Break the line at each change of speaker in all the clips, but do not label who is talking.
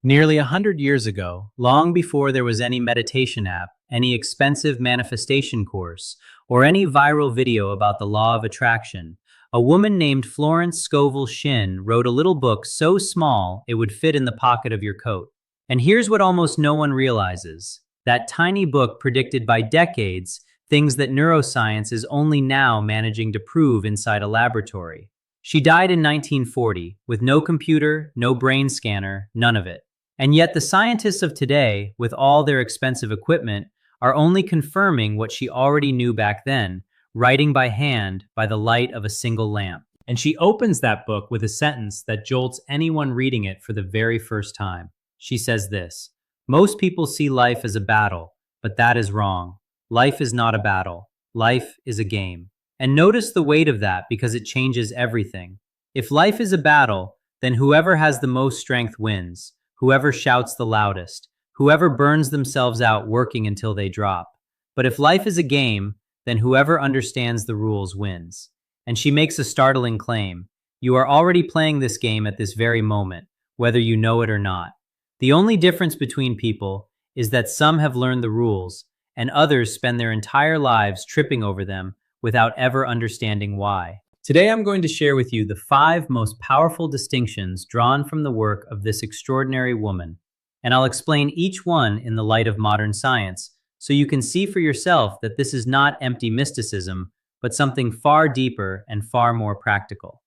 Nearly 100 years ago, long before there was any meditation app, any expensive manifestation course, or any viral video about the law of attraction, a woman named Florence Scovel Shinn wrote a little book so small it would fit in the pocket of your coat. And here's what almost no one realizes. That tiny book predicted by decades things that neuroscience is only now managing to prove inside a laboratory. She died in 1940 with no computer, no brain scanner, none of it. And yet the scientists of today, with all their expensive equipment, are only confirming what she already knew back then, writing by hand by the light of a single lamp. And she opens that book with a sentence that jolts anyone reading it for the very first time. She says this: "Most people see life as a battle, but that is wrong. Life is not a battle. Life is a game." And notice the weight of that because it changes everything. If life is a battle, then whoever has the most strength wins. Whoever shouts the loudest, whoever burns themselves out working until they drop. But if life is a game, then whoever understands the rules wins. And she makes a startling claim. You are already playing this game at this very moment, whether you know it or not. The only difference between people is that some have learned the rules, and others spend their entire lives tripping over them without ever understanding why. Today I'm going to share with you the 5 most powerful distinctions drawn from the work of this extraordinary woman, and I'll explain each one in the light of modern science, so you can see for yourself that this is not empty mysticism, but something far deeper and far more practical.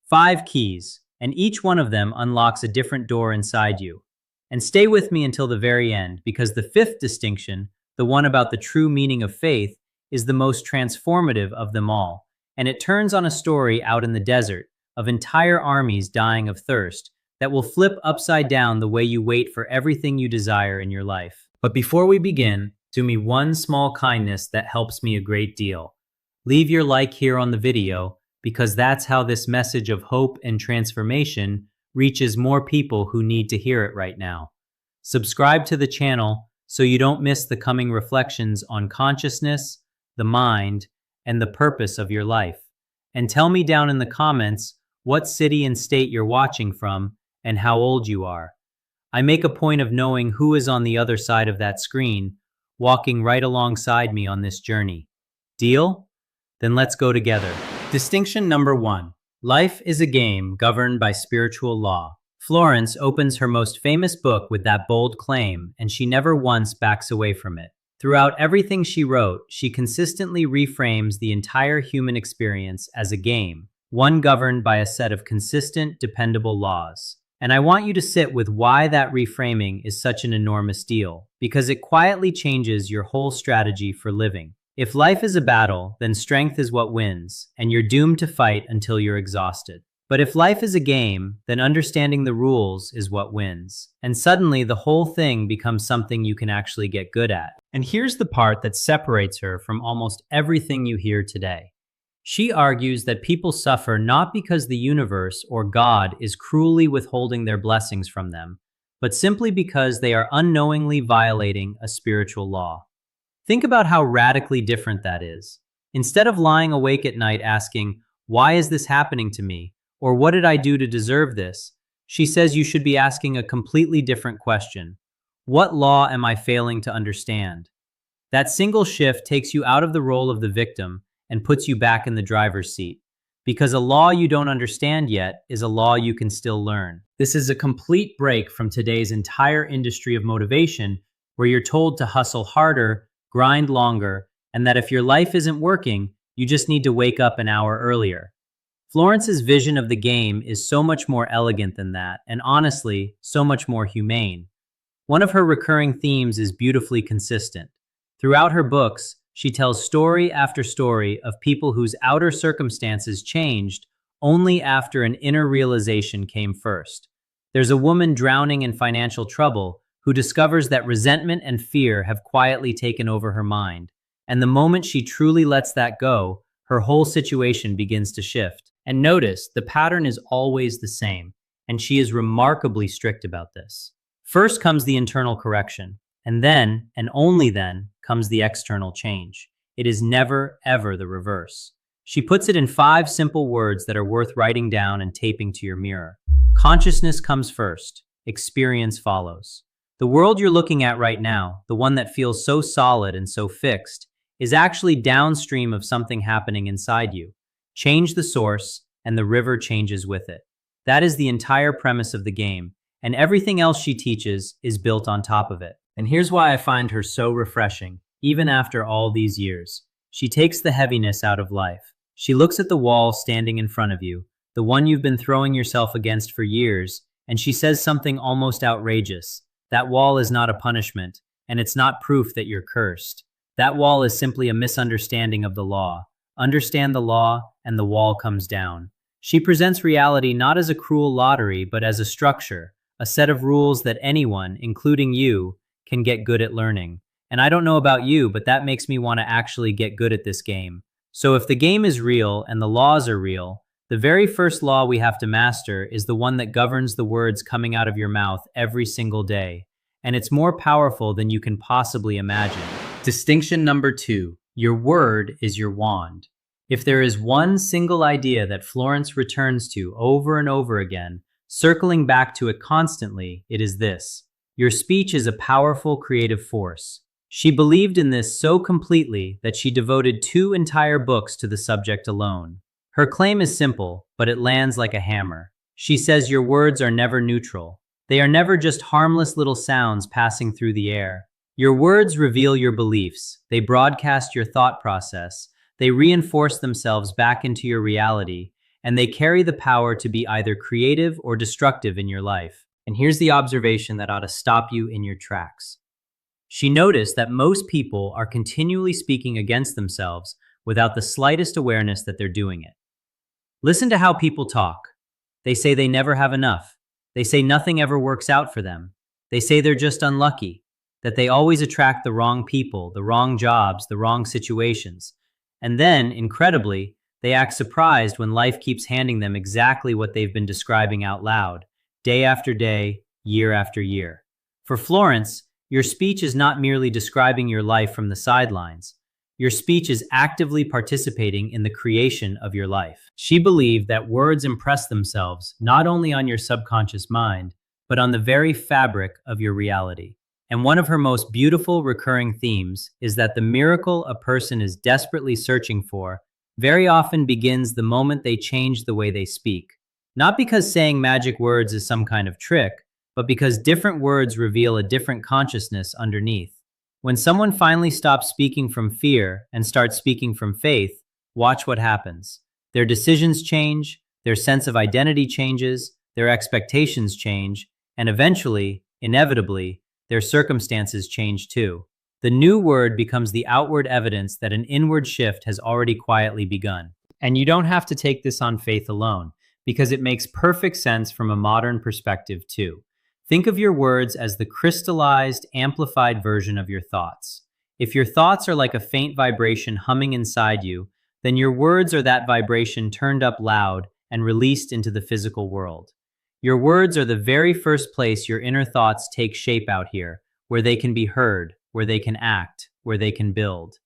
5 keys, and each one of them unlocks a different door inside you. And stay with me until the very end, because the 5th distinction, the one about the true meaning of faith, is the most transformative of them all. And it turns on a story out in the desert of entire armies dying of thirst that will flip upside down the way you wait for everything you desire in your life. But before we begin, do me one small kindness that helps me a great deal. Leave your like here on the video, because that's how this message of hope and transformation reaches more people who need to hear it right now. Subscribe to the channel so you don't miss the coming reflections on consciousness, the mind, and the purpose of your life. And tell me down in the comments what city and state you're watching from and how old you are. I make a point of knowing who is on the other side of that screen, walking right alongside me on this journey. Deal? Then let's go together. Distinction number 1. Life is a game governed by spiritual law. Florence opens her most famous book with that bold claim, and she never once backs away from it. Throughout everything she wrote, she consistently reframes the entire human experience as a game, one governed by a set of consistent, dependable laws. And I want you to sit with why that reframing is such an enormous deal, because it quietly changes your whole strategy for living. If life is a battle, then strength is what wins, and you're doomed to fight until you're exhausted. But if life is a game, then understanding the rules is what wins. And suddenly the whole thing becomes something you can actually get good at. And here's the part that separates her from almost everything you hear today. She argues that people suffer not because the universe or God is cruelly withholding their blessings from them, but simply because they are unknowingly violating a spiritual law. Think about how radically different that is. Instead of lying awake at night asking, "Why is this happening to me?" or "What did I do to deserve this?" she says you should be asking a completely different question. What law am I failing to understand? That single shift takes you out of the role of the victim and puts you back in the driver's seat. Because a law you don't understand yet is a law you can still learn. This is a complete break from today's entire industry of motivation, where you're told to hustle harder, grind longer, and that if your life isn't working, you just need to wake up an hour earlier. Florence's vision of the game is so much more elegant than that, and honestly, so much more humane. One of her recurring themes is beautifully consistent. Throughout her books, she tells story after story of people whose outer circumstances changed only after an inner realization came first. There's a woman drowning in financial trouble who discovers that resentment and fear have quietly taken over her mind, and the moment she truly lets that go, her whole situation begins to shift. And notice, the pattern is always the same, and she is remarkably strict about this. First comes the internal correction, and then, and only then, comes the external change. It is never, ever the reverse. She puts it in 5 simple words that are worth writing down and taping to your mirror. Consciousness comes first. experience follows. The world you're looking at right now, the one that feels so solid and so fixed, is actually downstream of something happening inside you. Change the source, and the river changes with it. That is the entire premise of the game, and everything else she teaches is built on top of it. And here's why I find her so refreshing, even after all these years. She takes the heaviness out of life. She looks at the wall standing in front of you, the one you've been throwing yourself against for years, and she says something almost outrageous. That wall is not a punishment, and it's not proof that you're cursed. That wall is simply a misunderstanding of the law. Understand the law, and the wall comes down. She presents reality not as a cruel lottery, but as a structure, a set of rules that anyone, including you, can get good at learning. And I don't know about you, but that makes me want to actually get good at this game. So if the game is real and the laws are real, the very first law we have to master is the one that governs the words coming out of your mouth every single day. And it's more powerful than you can possibly imagine. Distinction number 2, your word is your wand. If there is one single idea that Florence returns to over and over again, circling back to it constantly, it is this: your speech is a powerful creative force. She believed in this so completely that she devoted 2 entire books to the subject alone. Her claim is simple, but it lands like a hammer. She says your words are never neutral. They are never just harmless little sounds passing through the air. Your words reveal your beliefs. They broadcast your thought process. They reinforce themselves back into your reality, and they carry the power to be either creative or destructive in your life. And here's the observation that ought to stop you in your tracks. She noticed that most people are continually speaking against themselves without the slightest awareness that they're doing it. Listen to how people talk. They say they never have enough. They say nothing ever works out for them. They say they're just unlucky, that they always attract the wrong people, the wrong jobs, the wrong situations. And then, incredibly, they act surprised when life keeps handing them exactly what they've been describing out loud, day after day, year after year. For Florence, your speech is not merely describing your life from the sidelines. Your speech is actively participating in the creation of your life. She believed that words impress themselves not only on your subconscious mind, but on the very fabric of your reality. And one of her most beautiful recurring themes is that the miracle a person is desperately searching for very often begins the moment they change the way they speak. Not because saying magic words is some kind of trick, but because different words reveal a different consciousness underneath. When someone finally stops speaking from fear and starts speaking from faith, watch what happens. Their decisions change, their sense of identity changes, their expectations change, and eventually, inevitably, their circumstances change too. The new word becomes the outward evidence that an inward shift has already quietly begun. And you don't have to take this on faith alone, because it makes perfect sense from a modern perspective too. Think of your words as the crystallized, amplified version of your thoughts. If your thoughts are like a faint vibration humming inside you, then your words are that vibration turned up loud and released into the physical world. Your words are the very first place your inner thoughts take shape out here, where they can be heard, where they can act, where they can build.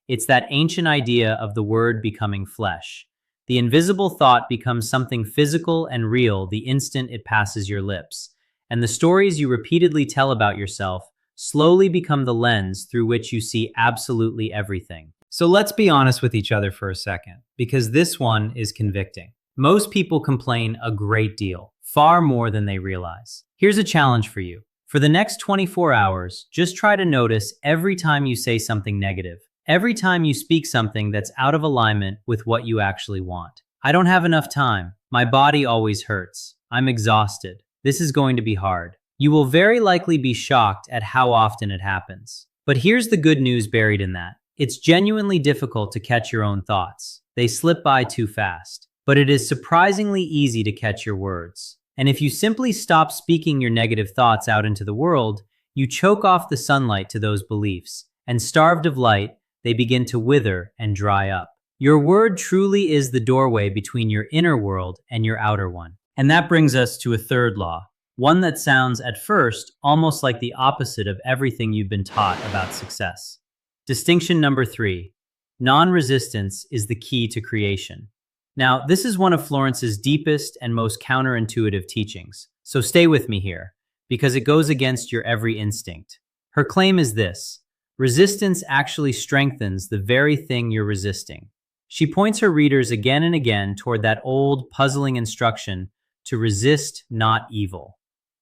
It's that ancient idea of the word becoming flesh. The invisible thought becomes something physical and real the instant it passes your lips. And the stories you repeatedly tell about yourself slowly become the lens through which you see absolutely everything. So let's be honest with each other for a second, because this one is convicting. Most people complain a great deal, far more than they realize. Here's a challenge for you. For the next 24 hours, just try to notice every time you say something negative, every time you speak something that's out of alignment with what you actually want. I don't have enough time. My body always hurts. I'm exhausted. This is going to be hard. You will very likely be shocked at how often it happens. But here's the good news buried in that. It's genuinely difficult to catch your own thoughts. They slip by too fast. But it is surprisingly easy to catch your words. And if you simply stop speaking your negative thoughts out into the world, you choke off the sunlight to those beliefs. And starved of light, they begin to wither and dry up. Your word truly is the doorway between your inner world and your outer one. And that brings us to a third law, one that sounds at first almost like the opposite of everything you've been taught about success. Distinction number 3, non-resistance is the key to creation. Now, this is one of Florence's deepest and most counterintuitive teachings, so stay with me here, because it goes against your every instinct. Her claim is this: resistance actually strengthens the very thing you're resisting. She points her readers again and again toward that old, puzzling instruction to resist, not evil.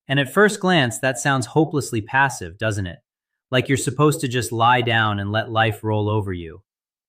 And at first glance, that sounds hopelessly passive, doesn't it? Like you're supposed to just lie down and let life roll over you.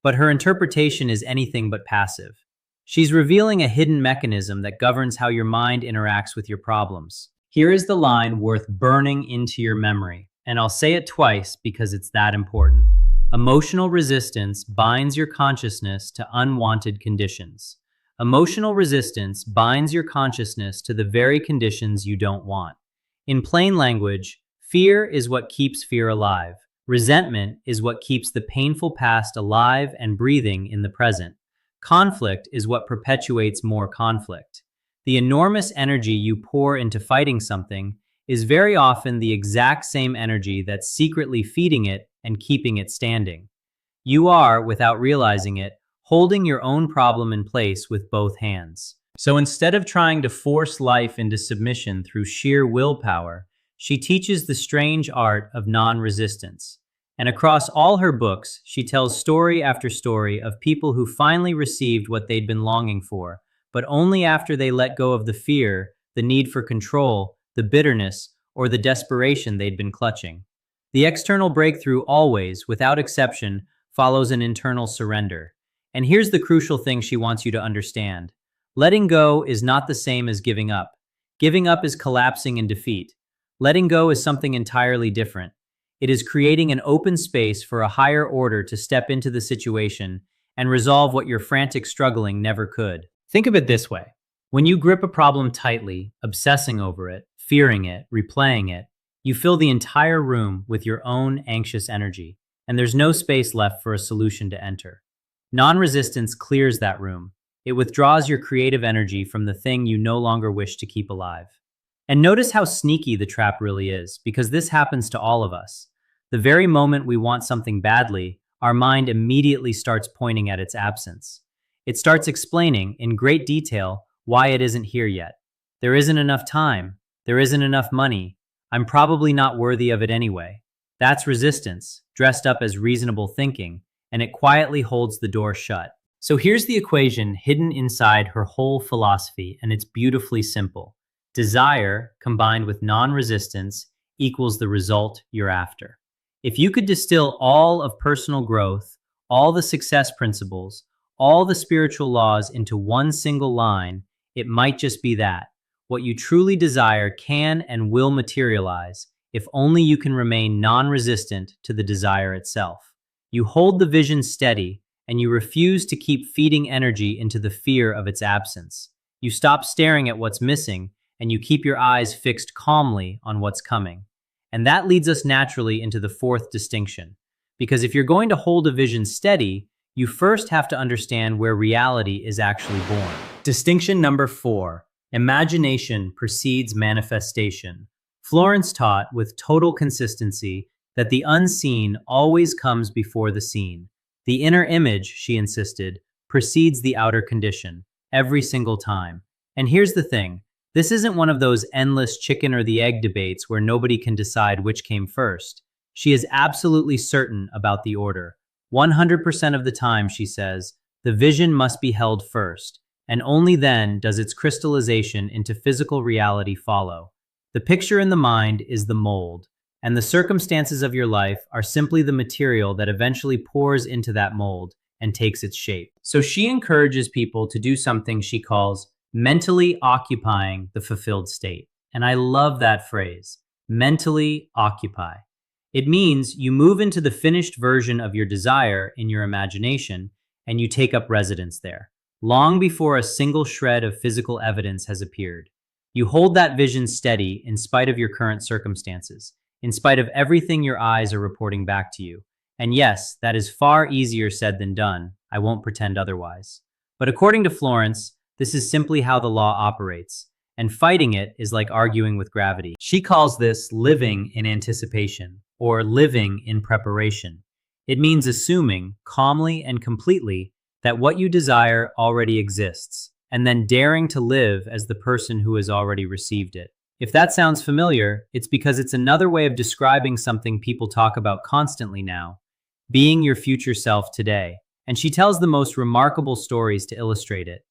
But her interpretation is anything but passive. She's revealing a hidden mechanism that governs how your mind interacts with your problems. Here is the line worth burning into your memory, and I'll say it twice because it's that important. Emotional resistance binds your consciousness to unwanted conditions. Emotional resistance binds your consciousness to the very conditions you don't want. In plain language, fear is what keeps fear alive. Resentment is what keeps the painful past alive and breathing in the present. Conflict is what perpetuates more conflict. The enormous energy you pour into fighting something is very often the exact same energy that's secretly feeding it and keeping it standing. You are, without realizing it, holding your own problem in place with both hands. So instead of trying to force life into submission through sheer willpower, she teaches the strange art of non-resistance. And across all her books, she tells story after story of people who finally received what they'd been longing for, but only after they let go of the fear, the need for control, the bitterness, or the desperation they'd been clutching. The external breakthrough always, without exception, follows an internal surrender. And here's the crucial thing she wants you to understand. Letting go is not the same as giving up. Giving up is collapsing in defeat. Letting go is something entirely different. It is creating an open space for a higher order to step into the situation and resolve what your frantic struggling never could. Think of it this way. When you grip a problem tightly, obsessing over it, fearing it, replaying it, you fill the entire room with your own anxious energy, and there's no space left for a solution to enter. Non-resistance clears that room. It withdraws your creative energy from the thing you no longer wish to keep alive. And notice how sneaky the trap really is, because this happens to all of us. The very moment we want something badly, our mind immediately starts pointing at its absence. It starts explaining, in great detail, why it isn't here yet. There isn't enough time. There isn't enough money. I'm probably not worthy of it anyway. That's resistance, dressed up as reasonable thinking, and it quietly holds the door shut. So here's the equation hidden inside her whole philosophy, and it's beautifully simple. Desire combined with non-resistance equals the result you're after. If you could distill all of personal growth, all the success principles, all the spiritual laws into one single line, it might just be that. What you truly desire can and will materialize if only you can remain non-resistant to the desire itself. You hold the vision steady and you refuse to keep feeding energy into the fear of its absence. You stop staring at what's missing and you keep your eyes fixed calmly on what's coming. And that leads us naturally into the fourth distinction. Because if you're going to hold a vision steady, you first have to understand where reality is actually born. Distinction number 4. Imagination precedes manifestation. Florence taught with total consistency that the unseen always comes before the seen. The inner image, she insisted, precedes the outer condition, every single time. And here's the thing. This isn't one of those endless chicken or the egg debates where nobody can decide which came first. She is absolutely certain about the order. 100% of the time, she says, the vision must be held first, and only then does its crystallization into physical reality follow. The picture in the mind is the mold, and the circumstances of your life are simply the material that eventually pours into that mold and takes its shape. So she encourages people to do something she calls mentally occupying the fulfilled state. And I love that phrase, mentally occupy. It means you move into the finished version of your desire in your imagination and you take up residence there, long before a single shred of physical evidence has appeared. You hold that vision steady in spite of your current circumstances, in spite of everything your eyes are reporting back to you. And yes, that is far easier said than done. I won't pretend otherwise. But according to Florence, this is simply how the law operates, and fighting it is like arguing with gravity. She calls this living in anticipation, or living in preparation. It means assuming, calmly and completely, that what you desire already exists, and then daring to live as the person who has already received it. If that sounds familiar, it's because it's another way of describing something people talk about constantly now, being your future self today. And she tells the most remarkable stories to illustrate it.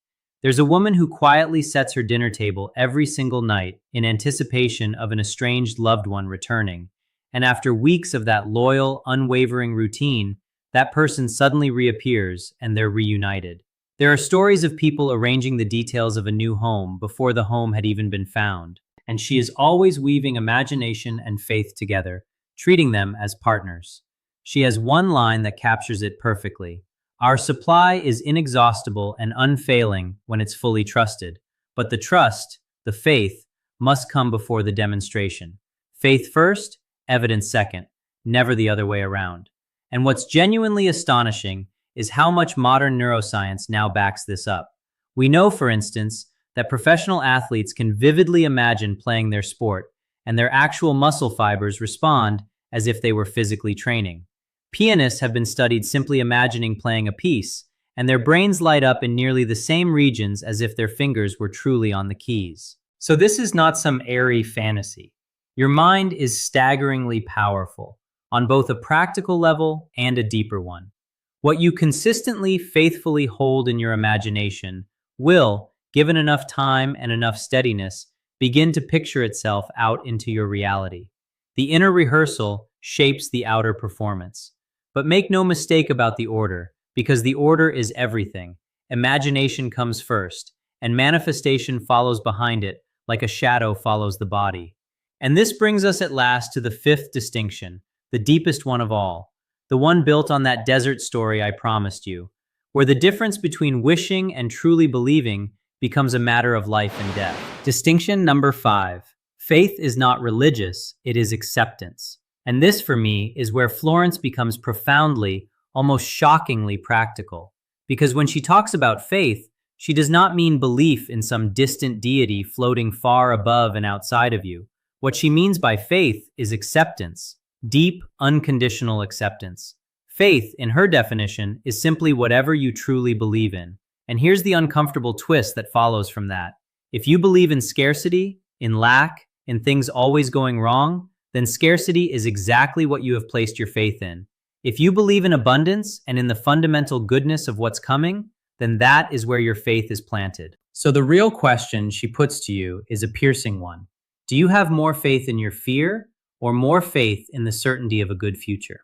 There's a woman who quietly sets her dinner table every single night in anticipation of an estranged loved one returning. And after weeks of that loyal, unwavering routine, that person suddenly reappears and they're reunited. There are stories of people arranging the details of a new home before the home had even been found. And she is always weaving imagination and faith together, treating them as partners. She has one line that captures it perfectly. Our supply is inexhaustible and unfailing when it's fully trusted, but the trust, the faith, must come before the demonstration. Faith first, evidence second, never the other way around. And what's genuinely astonishing is how much modern neuroscience now backs this up. We know, for instance, that professional athletes can vividly imagine playing their sport, and their actual muscle fibers respond as if they were physically training. Pianists have been studied simply imagining playing a piece, and their brains light up in nearly the same regions as if their fingers were truly on the keys. So this is not some airy fantasy. Your mind is staggeringly powerful, on both a practical level and a deeper one. What you consistently, faithfully hold in your imagination will, given enough time and enough steadiness, begin to picture itself out into your reality. The inner rehearsal shapes the outer performance. But make no mistake about the order, because the order is everything. Imagination comes first, and manifestation follows behind it, like a shadow follows the body. And this brings us at last to the fifth distinction, the deepest one of all, the one built on that desert story I promised you, where the difference between wishing and truly believing becomes a matter of life and death. Distinction number 5. Faith is not religious, it is acceptance. And this, for me, is where Florence becomes profoundly, almost shockingly practical. Because when she talks about faith, she does not mean belief in some distant deity floating far above and outside of you. What she means by faith is acceptance, deep, unconditional acceptance. Faith, in her definition, is simply whatever you truly believe in. And here's the uncomfortable twist that follows from that. If you believe in scarcity, in lack, in things always going wrong, then scarcity is exactly what you have placed your faith in. If you believe in abundance and in the fundamental goodness of what's coming, then that is where your faith is planted. So the real question she puts to you is a piercing one. Do you have more faith in your fear or more faith in the certainty of a good future?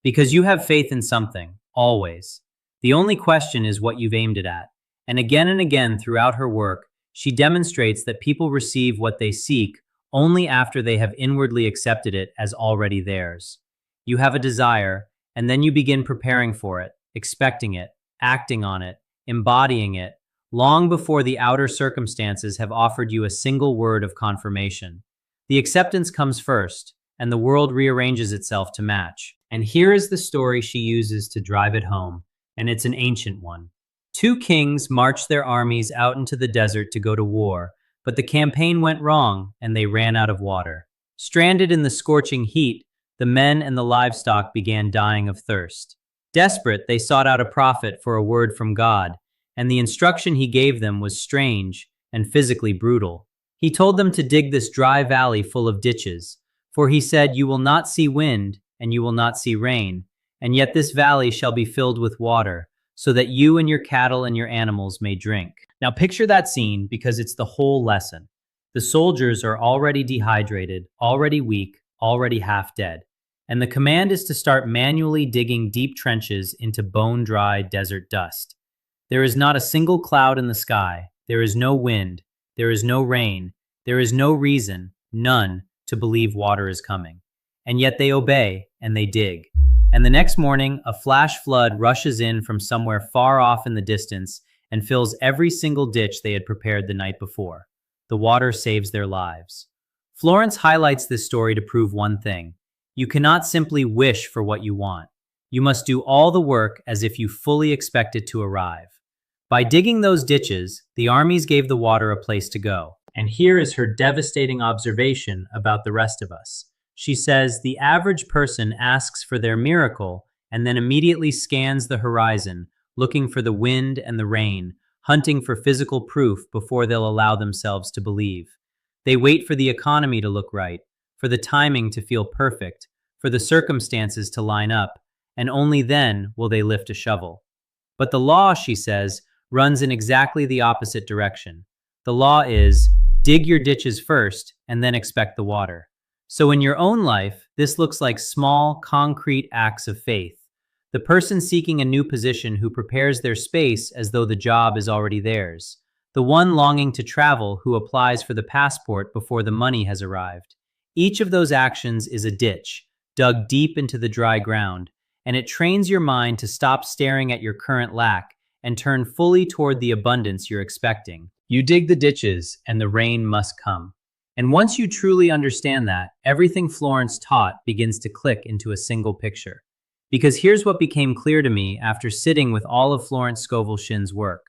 Because you have faith in something, always. The only question is what you've aimed it at. And again throughout her work, she demonstrates that people receive what they seek only after they have inwardly accepted it as already theirs. You have a desire, and then you begin preparing for it, expecting it, acting on it, embodying it, long before the outer circumstances have offered you a single word of confirmation. The acceptance comes first, and the world rearranges itself to match. And here is the story she uses to drive it home, and it's an ancient one. 2 kings marched their armies out into the desert to go to war, but the campaign went wrong and they ran out of water. Stranded in the scorching heat, the men and the livestock began dying of thirst. Desperate, they sought out a prophet for a word from God, and the instruction he gave them was strange and physically brutal. He told them to dig this dry valley full of ditches, for he said, "You will not see wind and you will not see rain, and yet this valley shall be filled with water, so that you and your cattle and your animals may drink." Now picture that scene, because it's the whole lesson. The soldiers are already dehydrated, already weak, already half dead. And the command is to start manually digging deep trenches into bone-dry desert dust. There is not a single cloud in the sky. There is no wind. There is no rain. There is no reason, none, to believe water is coming. And yet they obey, and they dig. And the next morning, a flash flood rushes in from somewhere far off in the distance and fills every single ditch they had prepared the night before. The water saves their lives. Florence highlights this story to prove one thing. You cannot simply wish for what you want. You must do all the work as if you fully expect it to arrive. By digging those ditches, the armies gave the water a place to go. And here is her devastating observation about the rest of us. She says, the average person asks for their miracle and then immediately scans the horizon, looking for the wind and the rain, hunting for physical proof before they'll allow themselves to believe. They wait for the economy to look right, for the timing to feel perfect, for the circumstances to line up, and only then will they lift a shovel. But the law, she says, runs in exactly the opposite direction. The law is, dig your ditches first and then expect the water. So in your own life, this looks like small, concrete acts of faith. The person seeking a new position who prepares their space as though the job is already theirs. The one longing to travel who applies for the passport before the money has arrived. Each of those actions is a ditch, dug deep into the dry ground, and it trains your mind to stop staring at your current lack and turn fully toward the abundance you're expecting. You dig the ditches, and the rain must come. And once you truly understand that, everything Florence taught begins to click into a single picture. Because here's what became clear to me after sitting with all of Florence Scovel Shinn's work.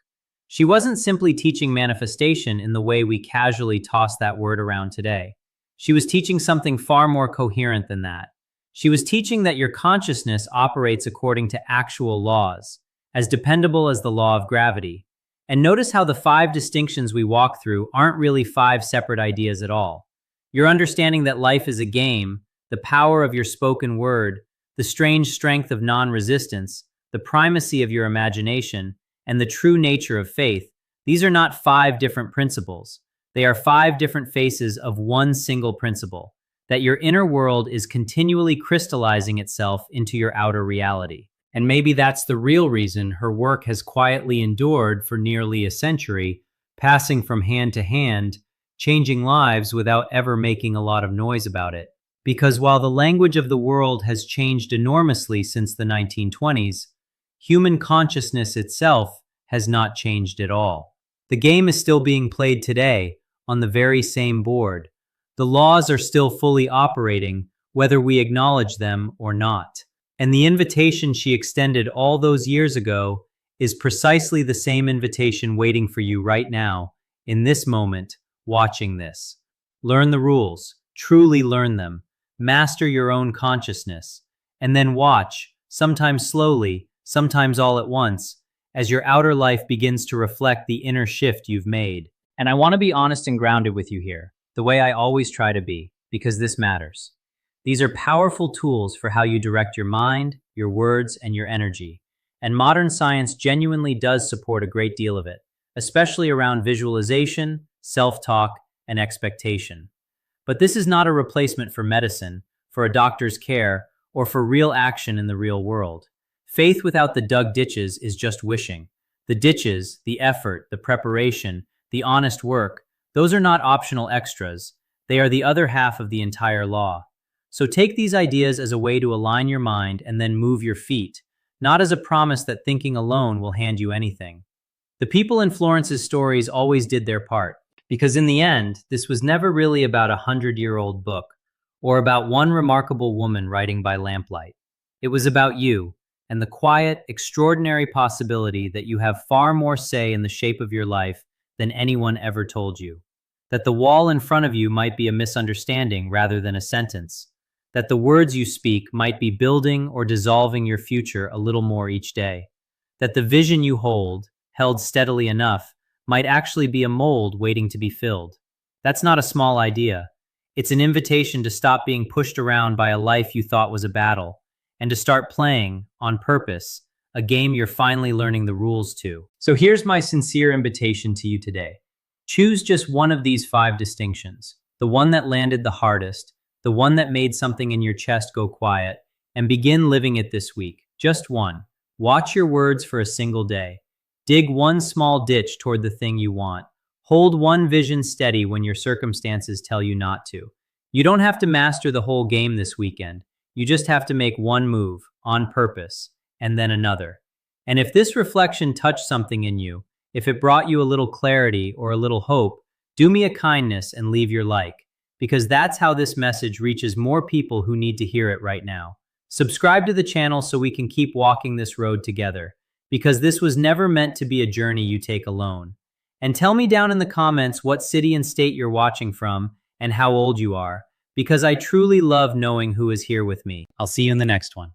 She wasn't simply teaching manifestation in the way we casually toss that word around today. She was teaching something far more coherent than that. She was teaching that your consciousness operates according to actual laws, as dependable as the law of gravity. And notice how the 5 distinctions we walk through aren't really 5 separate ideas at all. You're understanding that life is a game, the power of your spoken word, the strange strength of non-resistance, the primacy of your imagination, and the true nature of faith. These are not 5 different principles. They are 5 different faces of one single principle, that your inner world is continually crystallizing itself into your outer reality. And maybe that's the real reason her work has quietly endured for nearly a century, passing from hand to hand, changing lives without ever making a lot of noise about it. Because while the language of the world has changed enormously since the 1920s, human consciousness itself has not changed at all. The game is still being played today on the very same board. The laws are still fully operating, whether we acknowledge them or not. And the invitation she extended all those years ago is precisely the same invitation waiting for you right now, in this moment, watching this. Learn the rules, truly learn them, master your own consciousness, and then watch, sometimes slowly, sometimes all at once, as your outer life begins to reflect the inner shift you've made. And I want to be honest and grounded with you here, the way I always try to be, because this matters. These are powerful tools for how you direct your mind, your words, and your energy. And modern science genuinely does support a great deal of it, especially around visualization, self-talk, and expectation. But this is not a replacement for medicine, for a doctor's care, or for real action in the real world. Faith without the dug ditches is just wishing. The ditches, the effort, the preparation, the honest work, those are not optional extras. They are the other half of the entire law. So take these ideas as a way to align your mind and then move your feet, not as a promise that thinking alone will hand you anything. The people in Florence's stories always did their part, because in the end, this was never really about a 100-year-old book, or about one remarkable woman writing by lamplight. It was about you, and the quiet, extraordinary possibility that you have far more say in the shape of your life than anyone ever told you. That the wall in front of you might be a misunderstanding rather than a sentence. That the words you speak might be building or dissolving your future a little more each day. That the vision you hold, held steadily enough, might actually be a mold waiting to be filled. That's not a small idea. It's an invitation to stop being pushed around by a life you thought was a battle, and to start playing, on purpose, a game you're finally learning the rules to. So here's my sincere invitation to you today. Choose just one of these 5 distinctions, the one that landed the hardest, the one that made something in your chest go quiet, and begin living it this week. Just one. Watch your words for a single day. Dig one small ditch toward the thing you want. Hold one vision steady when your circumstances tell you not to. You don't have to master the whole game this weekend. You just have to make one move, on purpose, and then another. And if this reflection touched something in you, if it brought you a little clarity or a little hope, do me a kindness and leave your like, because that's how this message reaches more people who need to hear it right now. Subscribe to the channel so we can keep walking this road together, because this was never meant to be a journey you take alone. And tell me down in the comments what city and state you're watching from and how old you are, because I truly love knowing who is here with me. I'll see you in the next one.